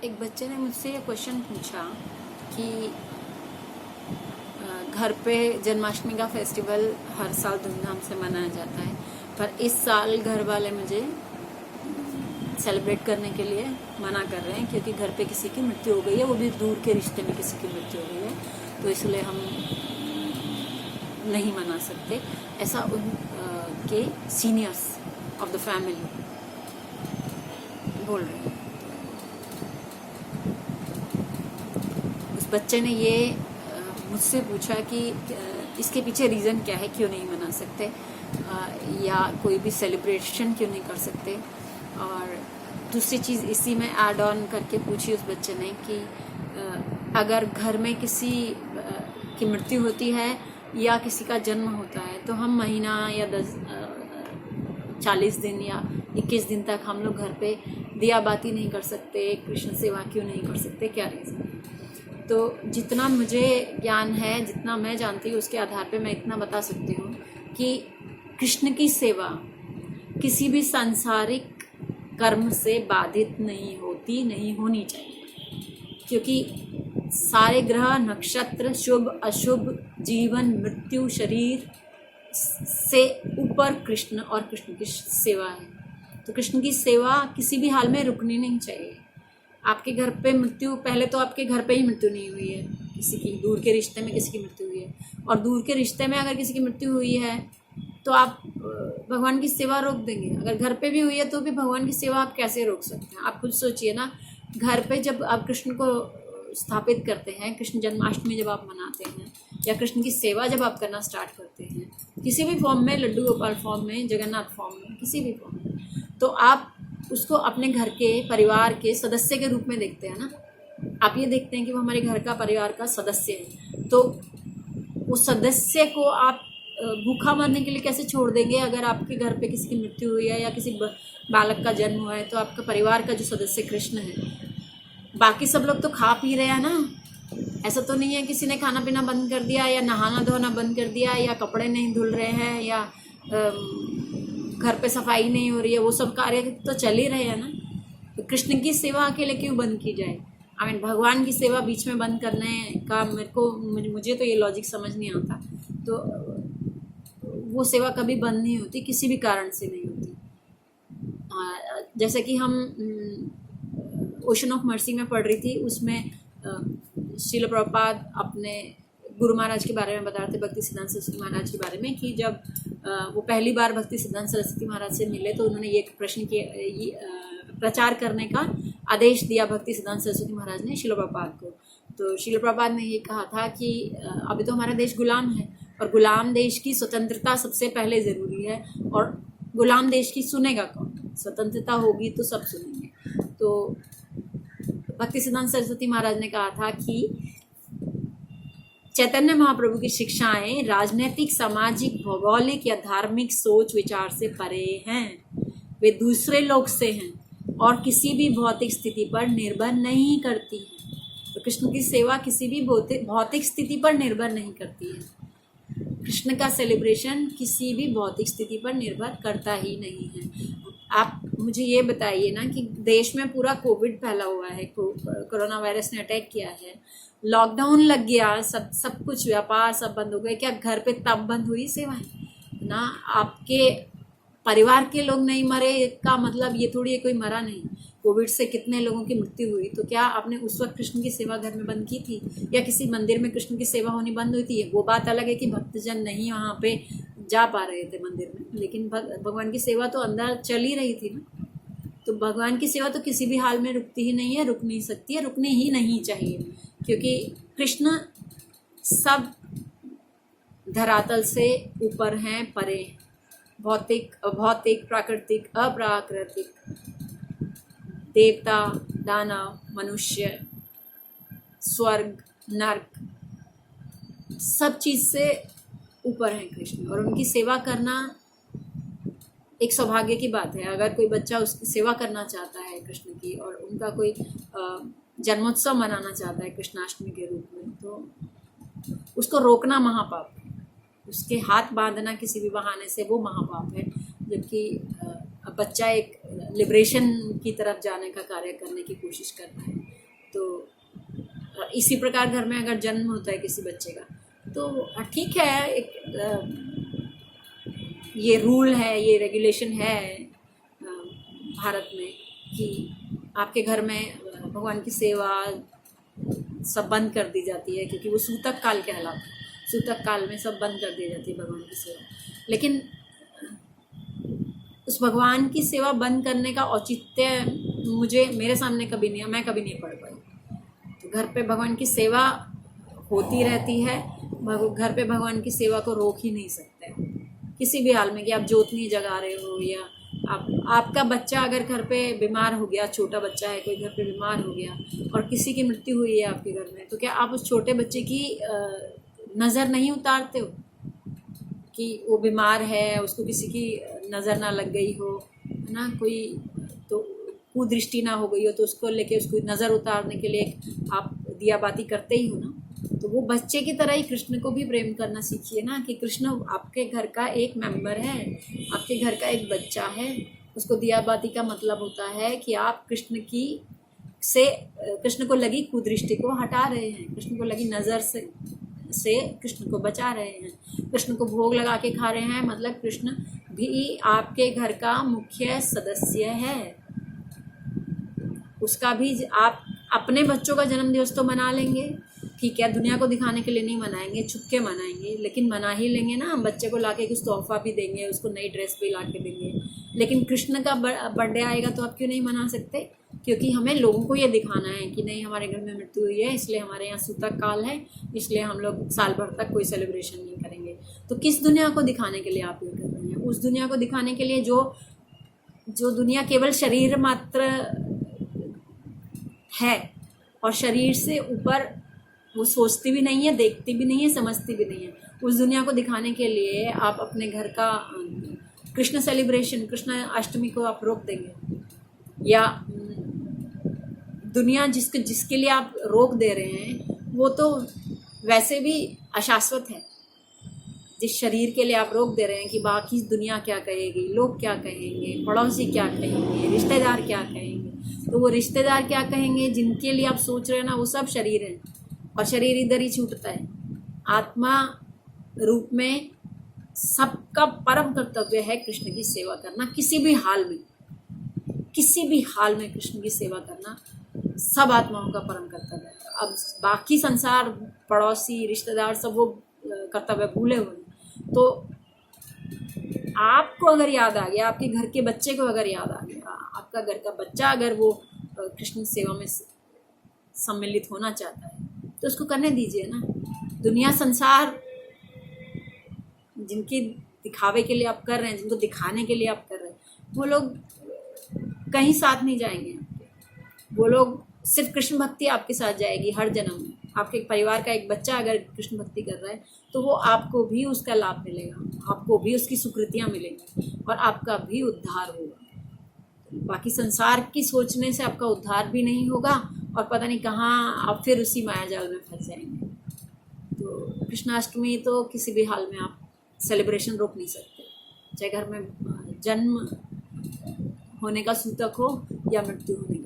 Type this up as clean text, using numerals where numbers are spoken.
एक बच्चे ने मुझसे ये क्वेश्चन पूछा कि घर पे जन्माष्टमी का फेस्टिवल हर साल धूमधाम से मनाया जाता है, पर इस साल घर वाले मुझे सेलिब्रेट करने के लिए मना कर रहे हैं क्योंकि घर पे किसी की मृत्यु हो गई है, वो भी दूर के रिश्ते में किसी की मृत्यु हो गई है, तो इसलिए हम नहीं मना सकते। ऐसा उनके सीनियर्स ऑफ द फैमिली बोल रहे हैं। उस बच्चे ने ये मुझसे पूछा कि इसके पीछे रीज़न क्या है, क्यों नहीं मना सकते या कोई भी सेलिब्रेशन क्यों नहीं कर सकते। और दूसरी चीज़ इसी में ऐड ऑन करके पूछी उस बच्चे ने कि अगर घर में किसी की मृत्यु होती है या किसी का जन्म होता है तो हम महीना या 40 दिन या 21 दिन तक हम लोग घर पे दिया बाती नहीं कर सकते, कृष्ण सेवा क्यों नहीं कर सकते, क्या रीज़न। तो जितना मुझे ज्ञान है, जितना मैं जानती हूँ, उसके आधार पे मैं इतना बता सकती हूँ कि कृष्ण की सेवा किसी भी सांसारिक कर्म से बाधित नहीं होती, नहीं होनी चाहिए, क्योंकि सारे ग्रह नक्षत्र शुभ अशुभ जीवन मृत्यु शरीर से ऊपर कृष्ण और कृष्ण की सेवा है। तो कृष्ण की सेवा किसी भी हाल में रुकनी नहीं चाहिए। आपके घर पे मृत्यु, पहले तो आपके घर पे ही मृत्यु नहीं हुई है किसी की, दूर के रिश्ते में किसी की मृत्यु हुई है, और दूर के रिश्ते में अगर किसी की मृत्यु हुई है तो आप भगवान की सेवा रोक देंगे। अगर घर पे भी हुई है तो भी भगवान की सेवा आप कैसे रोक सकते हैं। आप खुद सोचिए ना, घर पे जब आप कृष्ण को स्थापित करते हैं, कृष्ण जन्माष्टमी जब आप मनाते हैं या कृष्ण की सेवा जब आप करना स्टार्ट करते हैं, किसी भी फॉर्म में, लड्डू गोपाल फॉर्म में, जगन्नाथ फॉर्म में, किसी भी फॉर्म में, तो आप उसको अपने घर के परिवार के सदस्य के रूप में देखते हैं ना। आप ये देखते हैं कि वो हमारे घर का परिवार का सदस्य है, तो उस सदस्य को आप भूखा मरने के लिए कैसे छोड़ देंगे। अगर आपके घर पे किसी की मृत्यु हुई है या किसी बालक का जन्म हुआ है तो आपका परिवार का जो सदस्य कृष्ण है, बाकी सब लोग तो खा पी रहे हैं ना। ऐसा तो नहीं है किसी ने खाना पीना बंद कर दिया या नहाना धोना बंद कर दिया या कपड़े नहीं धुल रहे हैं या घर पे सफाई नहीं हो रही है, वो सब कार्य तो चल ही रहे हैं ना। तो कृष्ण की सेवा अकेले क्यों बंद की जाए। आई मीन भगवान की सेवा बीच में बंद करने का मुझे तो ये लॉजिक समझ नहीं आता। तो वो सेवा कभी बंद नहीं होती, किसी भी कारण से नहीं होती। जैसे कि हम ओशन ऑफ मर्सी में पढ़ रही थी, उसमें श्रील प्रभुपाद अपने गुरु महाराज के बारे में बता रहे थे, भक्ति सिद्धांत सरस्वती महाराज के बारे में, कि जब वो पहली बार भक्ति सिद्धांत सरस्वती महाराज से मिले तो उन्होंने ये प्रश्न किया, प्रचार करने का आदेश दिया भक्ति सिद्धांत सरस्वती महाराज ने श्रील प्रभुपाद को। तो श्रील प्रभुपाद ने ये कहा था कि अभी तो हमारा देश गुलाम है और गुलाम देश की स्वतंत्रता सबसे पहले ज़रूरी है, और गुलाम देश की सुनेगा कौन। स्वतंत्रता होगी तो सब सुनेंगे। तो भक्ति सिद्धांत सरस्वती महाराज ने कहा था कि चैतन्य महाप्रभु की शिक्षाएं राजनीतिक, सामाजिक, भौगोलिक या धार्मिक सोच विचार से परे हैं। वे दूसरे लोग से हैं और किसी भी भौतिक स्थिति पर निर्भर नहीं करती हैं। तो कृष्ण की सेवा किसी भी भौतिक स्थिति पर निर्भर नहीं करती है। कृष्ण का सेलिब्रेशन किसी भी भौतिक स्थिति पर निर्भर करता ही नहीं है। आप मुझे ये बताइए ना कि देश में पूरा कोविड फैला हुआ है, कोरोना वायरस ने अटैक किया है, लॉकडाउन लग गया, सब कुछ व्यापार सब बंद हो गए, क्या घर पे तब बंद हुई सेवाएं ना। आपके परिवार के लोग नहीं मरे का मतलब ये थोड़ी है कोई मरा नहीं। कोविड से कितने लोगों की मृत्यु हुई, तो क्या आपने उस वक्त कृष्ण की सेवा घर में बंद की थी या किसी मंदिर में कृष्ण की सेवा होनी बंद हुई थी। वो बात अलग है कि भक्तजन नहीं वहाँ पे जा पा रहे थे मंदिर में, लेकिन भगवान की सेवा तो अंदर चल ही रही थी ना। तो भगवान की सेवा तो किसी भी हाल में रुकती ही नहीं है, रुक नहीं सकती है, रुकनी ही नहीं चाहिए, क्योंकि कृष्ण सब धरातल से ऊपर हैं, परे हैं। भौतिक, अभौतिक, प्राकृतिक, अप्राकृतिक, देवता, दानव, मनुष्य, स्वर्ग, नर्क, सब चीज़ से ऊपर हैं कृष्ण, और उनकी सेवा करना एक सौभाग्य की बात है। अगर कोई बच्चा उसकी सेवा करना चाहता है कृष्ण की और उनका कोई जन्मोत्सव मनाना चाहता है कृष्णाष्टमी के रूप में, तो उसको रोकना महापाप है, उसके हाथ बांधना किसी भी बहाने से वो महापाप है। जबकि बच्चा एक लिबरेशन की तरफ जाने का कार्य करने की कोशिश कर रहा है। तो इसी प्रकार घर में अगर जन्म होता है किसी बच्चे का तो ठीक है, ये रूल है, ये रेगुलेशन है भारत में कि आपके घर में भगवान की सेवा सब बंद कर दी जाती है, क्योंकि वो सूतक काल कहलाता है। सूतक काल में सब बंद कर दी जाती है भगवान की सेवा। लेकिन उस भगवान की सेवा बंद करने का औचित्य मेरे सामने कभी नहीं, मैं कभी नहीं पढ़ पाई। तो घर पे भगवान की सेवा होती रहती है, घर पे भगवान की सेवा को रोक ही नहीं सकते किसी भी हाल में, कि आप जोत नहीं जगा रहे हो या आपका बच्चा अगर घर पे बीमार हो गया, छोटा बच्चा है, कोई घर पे बीमार हो गया और किसी की मृत्यु हुई है आपके घर में, तो क्या आप उस छोटे बच्चे की नज़र नहीं उतारते हो कि वो बीमार है, उसको किसी की नज़र ना लग गई हो, है ना, कोई तो कुदृष्टि ना हो गई हो, तो उसको लेके उसको नज़र उतारने के लिए आप दिया बाती करते ही हो ना। तो वो बच्चे की तरह ही कृष्ण को भी प्रेम करना सीखिए ना, कि कृष्ण आपके घर का एक मेंबर है, आपके घर का एक बच्चा है। उसको दिया बाती का मतलब होता है कि आप कृष्ण को लगी कुदृष्टि को हटा रहे हैं, कृष्ण को लगी नज़र से कृष्ण को बचा रहे हैं, कृष्ण को भोग लगा के खा रहे हैं, मतलब कृष्ण भी आपके घर का मुख्य सदस्य है। उसका भी आप अपने बच्चों का जन्मदिवस तो मना लेंगे, ठीक है, दुनिया को दिखाने के लिए नहीं मनाएंगे, छुप के मनाएंगे, लेकिन मना ही लेंगे ना। हम बच्चे को लाके कुछ तोहफा भी देंगे, उसको नई ड्रेस भी ला के देंगे। लेकिन कृष्ण का बर्थडे आएगा तो आप क्यों नहीं मना सकते? क्योंकि हमें लोगों को ये दिखाना है कि नहीं, हमारे घर में मृत्यु हुई है, इसलिए हमारे यहाँ सूतक काल है, इसलिए हम लोग साल भर तक कोई सेलिब्रेशन नहीं करेंगे। तो किस दुनिया को दिखाने के लिए आप ये कर रहे हैं? उस दुनिया को दिखाने के लिए जो दुनिया केवल शरीर मात्र है और शरीर से ऊपर वो सोचती भी नहीं है, देखती भी नहीं है, समझती भी नहीं है। उस दुनिया को दिखाने के लिए आप अपने घर का कृष्ण सेलिब्रेशन, कृष्ण अष्टमी को आप रोक देंगे, या दुनिया जिसके लिए आप रोक दे रहे हैं वो तो वैसे भी अशाश्वत है। जिस शरीर के लिए आप रोक दे रहे हैं कि बाकी दुनिया क्या कहेगी, लोग क्या कहेंगे, पड़ोसी क्या कहेंगे, रिश्तेदार क्या कहेंगे, तो वो रिश्तेदार क्या कहेंगे जिनके लिए आप सोच रहे हैं ना, वो सब शरीर है और शरीर इधर ही छूटता है। आत्मा रूप में सबका परम कर्तव्य है कृष्ण की सेवा करना, किसी भी हाल में कृष्ण की सेवा करना सब आत्माओं का परम कर्तव्य है। अब बाकी संसार, पड़ोसी, रिश्तेदार सब वो कर्तव्य भूले हुए हैं। तो आपको अगर याद आ गया, आपके घर के बच्चे को अगर याद आ गया, आपका घर का बच्चा अगर वो कृष्ण सेवा में सम्मिलित होना चाहता है तो उसको करने दीजिए ना। दुनिया संसार जिनके दिखावे के लिए आप कर रहे हैं, जिनको दिखाने के लिए आप कर रहे हैं, वो लोग कहीं साथ नहीं जाएंगे। वो लोग सिर्फ कृष्ण भक्ति आपके साथ जाएगी हर जन्म में। आपके परिवार का एक बच्चा अगर कृष्ण भक्ति कर रहा है तो वो आपको भी उसका लाभ मिलेगा, आपको भी उसकी सुकृतियाँ मिलेंगी और आपका भी उद्धार होगा। बाकी संसार की सोचने से आपका उद्धार भी नहीं होगा और पता नहीं कहाँ आप फिर उसी माया जाल में फंस जाएंगे। तो कृष्णाष्टमी तो किसी भी हाल में आप सेलिब्रेशन रोक नहीं सकते, चाहे घर में जन्म होने का सूतक हो या मृत्यु होने